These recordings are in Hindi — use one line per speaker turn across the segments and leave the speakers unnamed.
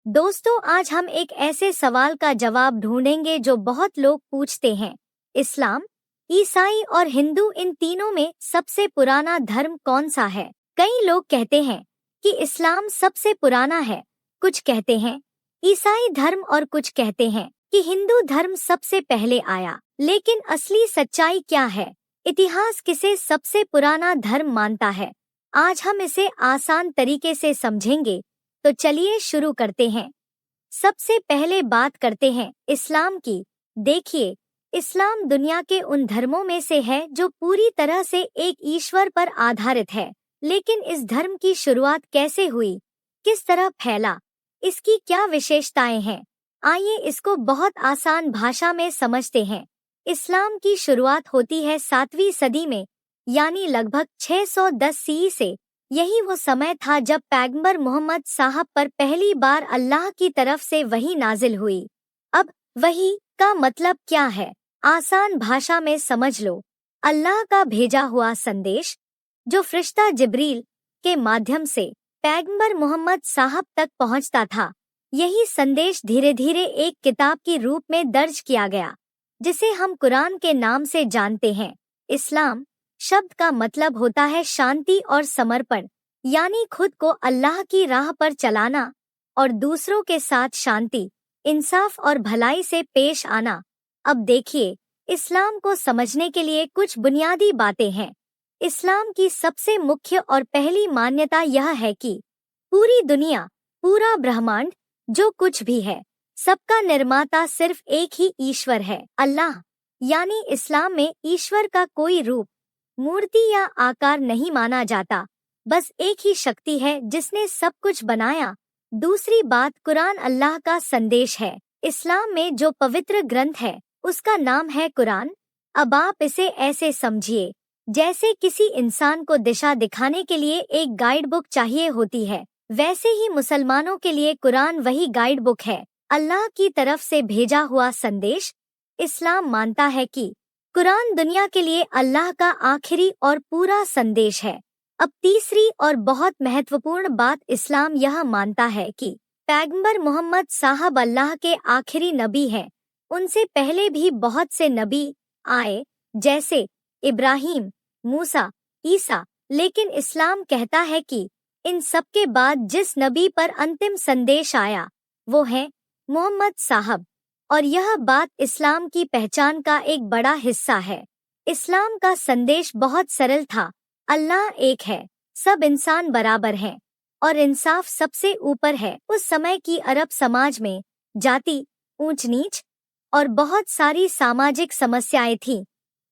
दोस्तों, आज हम एक ऐसे सवाल का जवाब ढूंढेंगे जो बहुत लोग पूछते हैं। इस्लाम, ईसाई और हिंदू, इन तीनों में सबसे पुराना धर्म कौन सा है? कई लोग कहते हैं कि इस्लाम सबसे पुराना है, कुछ कहते हैं ईसाई धर्म और कुछ कहते हैं कि हिंदू धर्म सबसे पहले आया। लेकिन असली सच्चाई क्या है? इतिहास किसे सबसे पुराना धर्म मानता है? आज हम इसे आसान तरीके से समझेंगे, तो चलिए शुरू करते हैं। सबसे पहले बात करते हैं इस्लाम की। देखिए, इस्लाम दुनिया के उन धर्मों में से है जो पूरी तरह से एक ईश्वर पर आधारित है। लेकिन इस धर्म की शुरुआत कैसे हुई, किस तरह फैला, इसकी क्या विशेषताएं हैं? आइए इसको बहुत आसान भाषा में समझते हैं। इस्लाम की शुरुआत होती है 7वीं सदी में, यानी लगभग 610 सी से। यही वो समय था जब पैगंबर मोहम्मद साहब पर पहली बार अल्लाह की तरफ से वही नाजिल हुई। अब वही का मतलब क्या है? आसान भाषा में समझ लो, अल्लाह का भेजा हुआ संदेश जो फरिश्ता जिब्रील के माध्यम से पैगंबर मोहम्मद साहब तक पहुंचता था। यही संदेश धीरे धीरे एक किताब के रूप में दर्ज किया गया, जिसे हम कुरान के नाम से जानते हैं। इस्लाम शब्द का मतलब होता है शांति और समर्पण, यानी खुद को अल्लाह की राह पर चलाना और दूसरों के साथ शांति, इंसाफ और भलाई से पेश आना। अब देखिए, इस्लाम को समझने के लिए कुछ बुनियादी बातें हैं। इस्लाम की सबसे मुख्य और पहली मान्यता यह है कि पूरी दुनिया, पूरा ब्रह्मांड, जो कुछ भी है, सबका निर्माता सिर्फ एक ही ईश्वर है, अल्लाह। यानी इस्लाम में ईश्वर का कोई रूप, मूर्ति या आकार नहीं माना जाता, बस एक ही शक्ति है जिसने सब कुछ बनाया। दूसरी बात, कुरान अल्लाह का संदेश है। इस्लाम में जो पवित्र ग्रंथ है उसका नाम है कुरान। अब आप इसे ऐसे समझिए जैसे किसी इंसान को दिशा दिखाने के लिए एक गाइड बुक चाहिए होती है, वैसे ही मुसलमानों के लिए कुरान वही गाइड बुक है, अल्लाह की तरफ से भेजा हुआ संदेश। इस्लाम मानता है कि कुरान दुनिया के लिए अल्लाह का आखिरी और पूरा संदेश है। अब तीसरी और बहुत महत्वपूर्ण बात, इस्लाम यह मानता है कि पैगंबर मोहम्मद साहब अल्लाह के आखिरी नबी हैं। उनसे पहले भी बहुत से नबी आए, जैसे इब्राहिम, मूसा, ईसा। लेकिन इस्लाम कहता है कि इन सब के बाद जिस नबी पर अंतिम संदेश आया वो है मोहम्मद साहब। और यह बात इस्लाम की पहचान का एक बड़ा हिस्सा है। इस्लाम का संदेश बहुत सरल था, अल्लाह एक है, सब इंसान बराबर हैं और इंसाफ सबसे ऊपर है। उस समय की अरब समाज में जाति, ऊंच नीच और बहुत सारी सामाजिक समस्याएं थीं।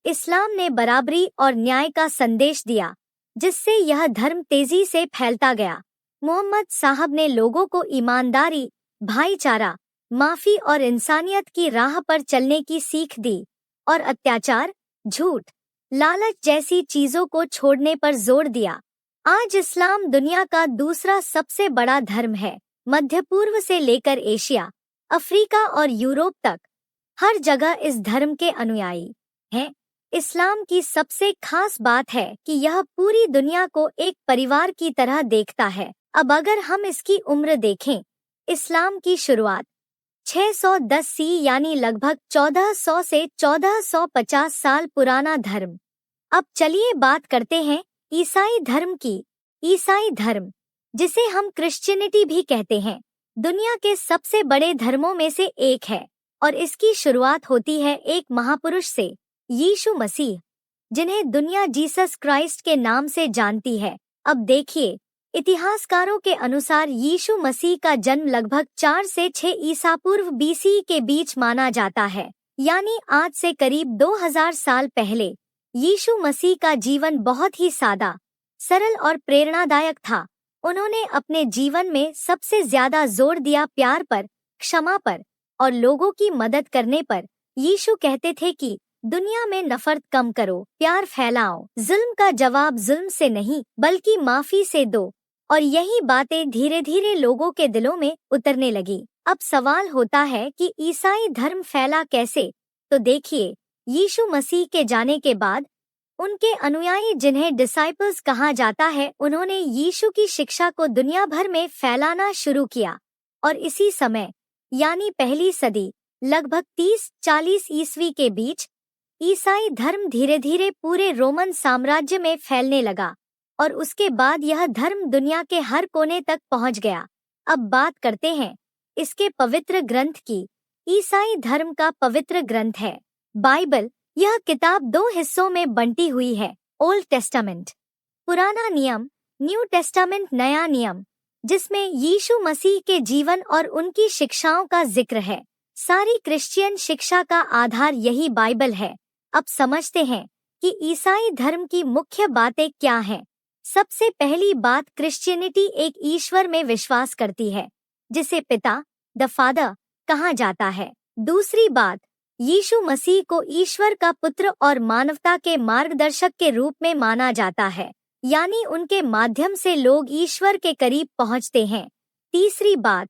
इस्लाम ने बराबरी और न्याय का संदेश दिया, जिससे यह धर्म तेजी से फैलता गया। मोहम्मद साहब ने लोगों को ईमानदारी, भाईचारा, माफी और इंसानियत की राह पर चलने की सीख दी और अत्याचार, झूठ, लालच जैसी चीजों को छोड़ने पर जोर दिया। आज इस्लाम दुनिया का दूसरा सबसे बड़ा धर्म है। मध्य पूर्व से लेकर एशिया, अफ्रीका और यूरोप तक हर जगह इस धर्म के अनुयायी हैं। इस्लाम की सबसे खास बात है कि यह पूरी दुनिया को एक परिवार की तरह देखता है। अब अगर हम इसकी उम्र देखें, इस्लाम की शुरुआत 610 सी यानी लगभग 1400 से 1450 साल पुराना धर्म। अब चलिए बात करते हैं ईसाई धर्म की। ईसाई धर्म, जिसे हम क्रिश्चियनिटी भी कहते हैं, दुनिया के सबसे बड़े धर्मों में से एक है और इसकी शुरुआत होती है एक महापुरुष से, यीशु मसीह, जिन्हें दुनिया जीसस क्राइस्ट के नाम से जानती है। अब देखिए, इतिहासकारों के अनुसार यीशु मसीह का जन्म लगभग 4 से 6 ईसा पूर्व बीसी के बीच माना जाता है, यानी आज से करीब 2000 साल पहले। यीशु मसीह का जीवन बहुत ही सादा, सरल और प्रेरणादायक था। उन्होंने अपने जीवन में सबसे ज्यादा जोर दिया प्यार पर, क्षमा पर और लोगों की मदद करने पर। यीशु कहते थे कि दुनिया में नफरत कम करो, प्यार फैलाओ, जुल्म का जवाब जुल्म से नहीं बल्कि माफी से दो। और यही बातें धीरे धीरे लोगों के दिलों में उतरने लगी। अब सवाल होता है कि ईसाई धर्म फैला कैसे? तो देखिए, यीशु मसीह के जाने के बाद उनके अनुयायी, जिन्हें डिसाइपल्स कहा जाता है, उन्होंने यीशु की शिक्षा को दुनिया भर में फैलाना शुरू किया। और इसी समय यानी पहली सदी लगभग 30-40 ईस्वी के बीच ईसाई धर्म धीरे धीरे पूरे रोमन साम्राज्य में फैलने लगा और उसके बाद यह धर्म दुनिया के हर कोने तक पहुंच गया। अब बात करते हैं इसके पवित्र ग्रंथ की। ईसाई धर्म का पवित्र ग्रंथ है बाइबल। यह किताब 2 हिस्सों में बंटी हुई है। ओल्ड टेस्टामेंट पुराना नियम, न्यू टेस्टामेंट नया नियम, जिसमें यीशु मसीह के जीवन और उनकी शिक्षाओं का जिक्र है। सारी क्रिश्चियन शिक्षा का आधार यही बाइबल है। अब समझते हैं कि ईसाई धर्म की मुख्य बातें क्या हैं। सबसे पहली बात, क्रिश्चियनिटी एक ईश्वर में विश्वास करती है जिसे पिता द फादर कहा जाता है। दूसरी बात, यीशु मसीह को ईश्वर का पुत्र और मानवता के मार्गदर्शक के रूप में माना जाता है, यानी उनके माध्यम से लोग ईश्वर के करीब पहुंचते हैं। तीसरी बात,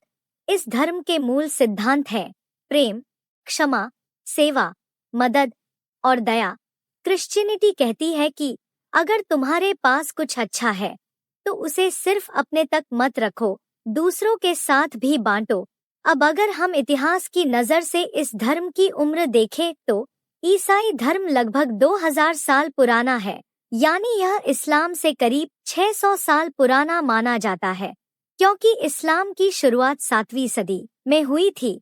इस धर्म के मूल सिद्धांत है प्रेम, क्षमा, सेवा, मदद और दया। क्रिश्चियनिटी कहती है कि अगर तुम्हारे पास कुछ अच्छा है तो उसे सिर्फ अपने तक मत रखो, दूसरों के साथ भी बांटो। अब अगर हम इतिहास की नज़र से इस धर्म की उम्र देखें तो ईसाई धर्म लगभग 2000 साल पुराना है, यानी यह इस्लाम से करीब 600 साल पुराना माना जाता है। क्योंकि इस्लाम की शुरुआत 7वीं सदी में हुई थी,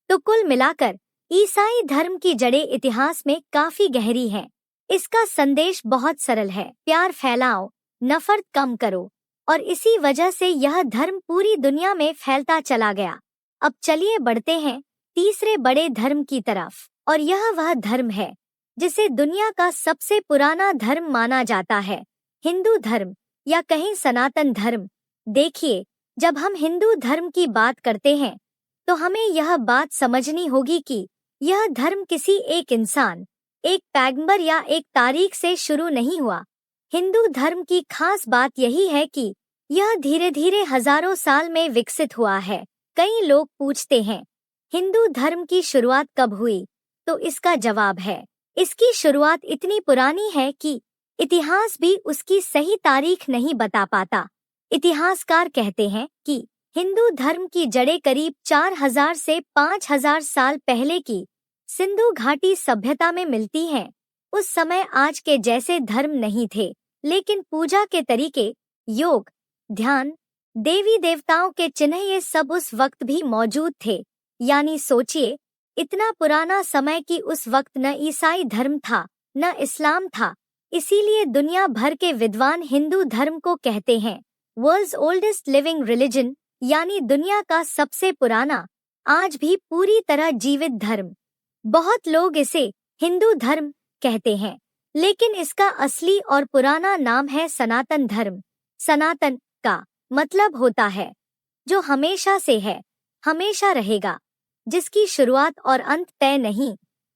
तो कुल मिलाकर ईसाई धर्म की जड़ें इतिहास में काफी गहरी हैं। इसका संदेश बहुत सरल है, प्यार फैलाओ, नफरत कम करो, और इसी वजह से यह धर्म पूरी दुनिया में फैलता चला गया। अब चलिए बढ़ते हैं तीसरे बड़े धर्म की तरफ, और यह वह धर्म है जिसे दुनिया का सबसे पुराना धर्म माना जाता है, हिंदू धर्म या कहीं सनातन धर्म। देखिए, जब हम हिंदू धर्म की बात करते हैं तो हमें यह बात समझनी होगी कि यह धर्म किसी एक इंसान, एक पैगंबर या एक तारीख से शुरू नहीं हुआ। हिंदू धर्म की खास बात यही है कि यह धीरे धीरे हजारों साल में विकसित हुआ है। कई लोग पूछते हैं हिंदू धर्म की शुरुआत कब हुई, तो इसका जवाब है इसकी शुरुआत इतनी पुरानी है कि इतिहास भी उसकी सही तारीख नहीं बता पाता। इतिहासकार कहते हैं कि हिंदू धर्म की जड़ें करीब 4000 से 5000 साल पहले की सिंधु घाटी सभ्यता में मिलती हैं। उस समय आज के जैसे धर्म नहीं थे, लेकिन पूजा के तरीके, योग, ध्यान, देवी देवताओं के चिन्ह, ये सब उस वक्त भी मौजूद थे। यानी सोचिए, इतना पुराना समय कि उस वक्त न ईसाई धर्म था न इस्लाम था। इसीलिए दुनिया भर के विद्वान हिंदू धर्म को कहते हैं वर्ल्ड्स ओल्डेस्ट लिविंग रिलीजन, यानी दुनिया का सबसे पुराना, आज भी पूरी तरह जीवित धर्म। बहुत लोग इसे हिंदू धर्म कहते हैं, लेकिन इसका असली और पुराना नाम है सनातन धर्म। सनातन का मतलब होता है जो हमेशा से है, हमेशा रहेगा, जिसकी शुरुआत और अंत तय नहीं।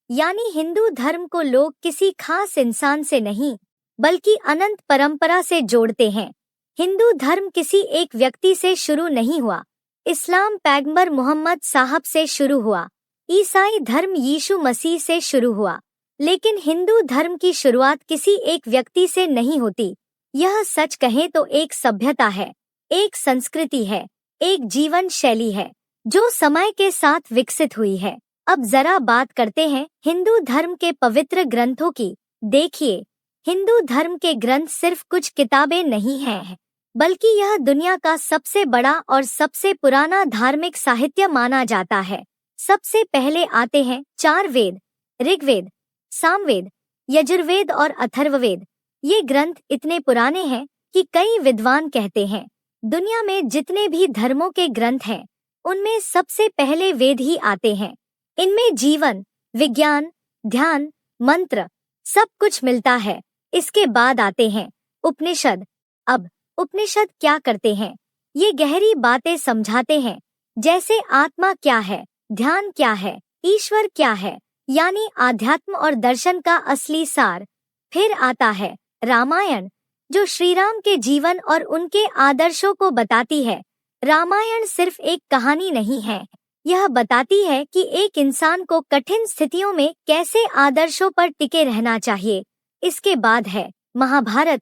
यानी हिंदू धर्म को लोग किसी खास इंसान से नहीं, बल्कि अनंत परंपरा से जोड़ते हैं। हिंदू धर्म किसी एक व्यक्ति से शुरू नहीं हुआ। इस्लाम पैगंबर मोहम्मद साहब से शुरू हुआ। ईसाई धर्म यीशु मसीह से शुरू हुआ। लेकिन हिंदू धर्म की शुरुआत किसी एक व्यक्ति से नहीं होती। यह सच कहें तो एक सभ्यता है, एक संस्कृति है, एक जीवन शैली है जो समय के साथ विकसित हुई है। अब जरा बात करते हैं हिंदू धर्म के पवित्र ग्रंथों की। देखिए, हिंदू धर्म के ग्रंथ सिर्फ कुछ किताबें नहीं हैं, बल्कि यह दुनिया का सबसे बड़ा और सबसे पुराना धार्मिक साहित्य माना जाता है। सबसे पहले आते हैं 4 वेद, ऋग्वेद, सामवेद, यजुर्वेद और अथर्ववेद। ये ग्रंथ इतने पुराने हैं कि कई विद्वान कहते हैं दुनिया में जितने भी धर्मों के ग्रंथ हैं, उनमें सबसे पहले वेद ही आते हैं। इनमें जीवन, विज्ञान, ध्यान, मंत्र सब कुछ मिलता है। इसके बाद आते हैं उपनिषद। अब उपनिषद क्या करते हैं? ये गहरी बातें समझाते हैं, जैसे आत्मा क्या है, ध्यान क्या है, ईश्वर क्या है, यानी आध्यात्म और दर्शन का असली सार। फिर आता है रामायण, जो श्री राम के जीवन और उनके आदर्शों को बताती है। रामायण सिर्फ एक कहानी नहीं है, यह बताती है कि एक इंसान को कठिन स्थितियों में कैसे आदर्शों पर टिके रहना चाहिए। इसके बाद है महाभारत,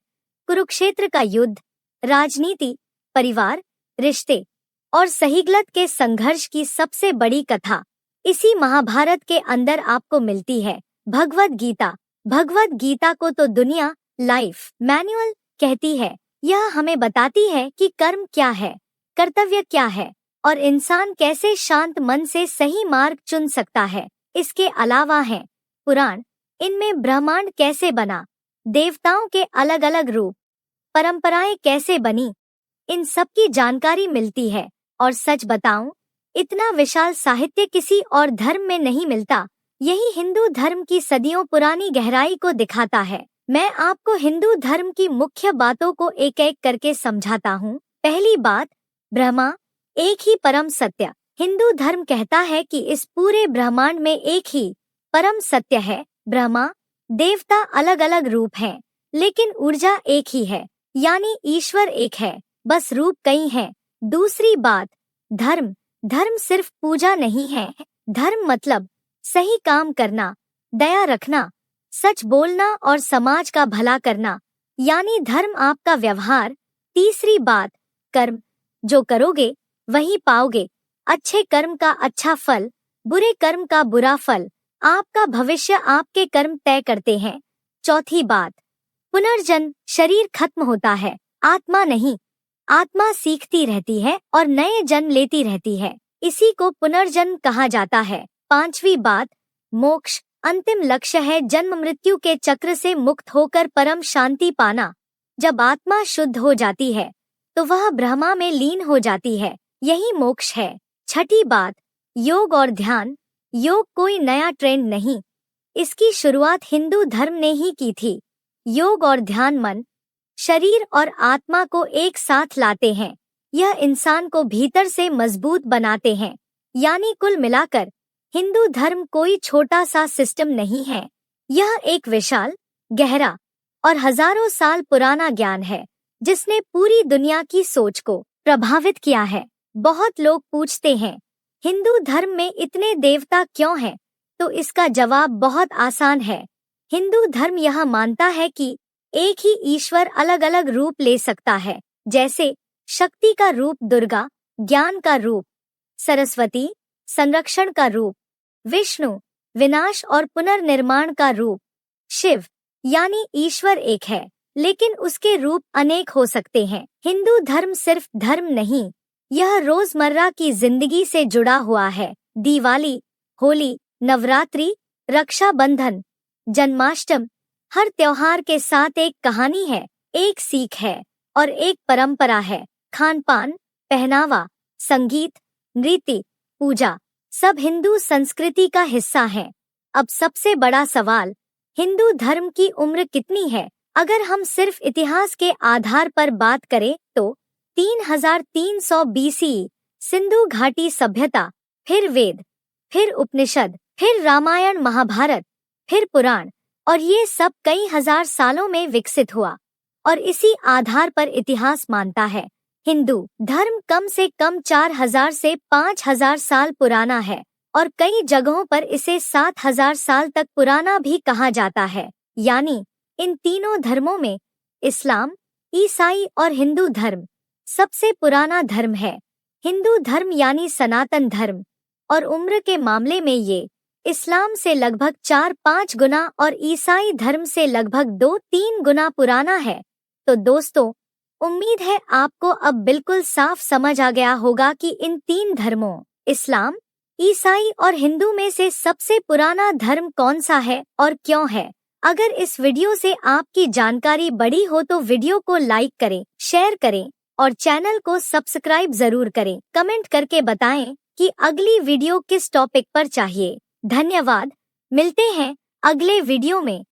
कुरुक्षेत्र का युद्ध, राजनीति, परिवार, रिश्ते और सहीगलत के संघर्ष की सबसे बड़ी कथा इसी महाभारत के अंदर आपको मिलती है। भगवद गीता। भगवद गीता को तो दुनिया लाइफ मैनुअल कहती है। यह हमें बताती है कि कर्म क्या है, कर्तव्य क्या है और इंसान कैसे शांत मन से सही मार्ग चुन सकता है। इसके अलावा है पुराण। इनमें ब्रह्मांड कैसे बना, देवताओं के अलग अलग रूप, परंपराएं कैसे बनी, इन सब की जानकारी मिलती है। और सच बताऊं, इतना विशाल साहित्य किसी और धर्म में नहीं मिलता। यही हिंदू धर्म की सदियों पुरानी गहराई को दिखाता है। मैं आपको हिंदू धर्म की मुख्य बातों को एक एक करके समझाता हूँ। पहली बात, ब्रह्मा एक ही परम सत्य। हिंदू धर्म कहता है कि इस पूरे ब्रह्मांड में एक ही परम सत्य है, ब्रह्मा। देवता अलग अलग रूप हैं, लेकिन ऊर्जा एक ही है, यानी ईश्वर एक है, बस रूप कई हैं। दूसरी बात, धर्म। धर्म सिर्फ पूजा नहीं है। धर्म मतलब सही काम करना, दया रखना, सच बोलना और समाज का भला करना, यानी धर्म आपका व्यवहार। तीसरी बात, कर्म। जो करोगे वही पाओगे। अच्छे कर्म का अच्छा फल, बुरे कर्म का बुरा फल। आपका भविष्य आपके कर्म तय करते हैं। चौथी बात, पुनर्जन्म। शरीर खत्म होता है, आत्मा नहीं। आत्मा सीखती रहती है और नए जन्म लेती रहती है। इसी को पुनर्जन्म कहा जाता है। पांचवी बात, मोक्ष। अंतिम लक्ष्य है जन्म मृत्यु के चक्र से मुक्त होकर परम शांति पाना। जब आत्मा शुद्ध हो जाती है तो वह ब्रह्मा में लीन हो जाती है, यही मोक्ष है। छठी बात, योग और ध्यान। योग कोई नया ट्रेंड नहीं, इसकी शुरुआत हिंदू धर्म ने ही की थी। योग और ध्यान मन, शरीर और आत्मा को एक साथ लाते हैं। यह इंसान को भीतर से मजबूत बनाते हैं। यानी कुल मिलाकर हिंदू धर्म कोई छोटा सा सिस्टम नहीं है, यह एक विशाल, गहरा और हजारों साल पुराना ज्ञान है जिसने पूरी दुनिया की सोच को प्रभावित किया है। बहुत लोग पूछते हैं, हिंदू धर्म में इतने देवता क्यों हैं? तो इसका जवाब बहुत आसान है। हिंदू धर्म यह मानता है कि एक ही ईश्वर अलग अलग रूप ले सकता है, जैसे शक्ति का रूप दुर्गा, ज्ञान का रूप सरस्वती, संरक्षण का रूप विष्णु, विनाश और पुनर्निर्माण का रूप शिव। यानी ईश्वर एक है, लेकिन उसके रूप अनेक हो सकते हैं। हिंदू धर्म सिर्फ धर्म नहीं, यह रोजमर्रा की जिंदगी से जुड़ा हुआ है। दिवाली, होली, नवरात्रि, रक्षाबंधन, जन्माष्टमी, हर त्योहार के साथ एक कहानी है, एक सीख है और एक परंपरा है। खान पान, पहनावा, संगीत, नृत्य, पूजा सब हिंदू संस्कृति का हिस्सा है। अब सबसे बड़ा सवाल, हिंदू धर्म की उम्र कितनी है? अगर हम सिर्फ इतिहास के आधार पर बात करें तो 3300 BCE सिंधु घाटी सभ्यता, फिर वेद, फिर उपनिषद, फिर रामायण महाभारत, फिर पुराण, और ये सब कई हजार सालों में विकसित हुआ और इसी आधार पर इतिहास मानता है हिंदू धर्म कम से कम 4000 से 5000 साल पुराना है और कई जगहों पर इसे 7000 साल तक पुराना भी कहा जाता है। यानी इन तीनों धर्मों में इस्लाम, ईसाई और हिंदू धर्म सबसे पुराना धर्म है। हिंदू धर्म यानी सनातन धर्म, और उम्र के मामले में ये इस्लाम से लगभग 4-5 गुना और ईसाई धर्म से लगभग 2-3 गुना पुराना है। तो दोस्तों, उम्मीद है आपको अब बिल्कुल साफ समझ आ गया होगा कि इन तीन धर्मों इस्लाम, ईसाई और हिंदू में से सबसे पुराना धर्म कौन सा है और क्यों है। अगर इस वीडियो से आपकी जानकारी बढ़ी हो तो वीडियो को लाइक करें, शेयर करें और चैनल को सब्सक्राइब जरूर करें। कमेंट करके बताएं कि अगली वीडियो किस टॉपिक पर चाहिए। धन्यवाद, मिलते हैं अगले वीडियो में।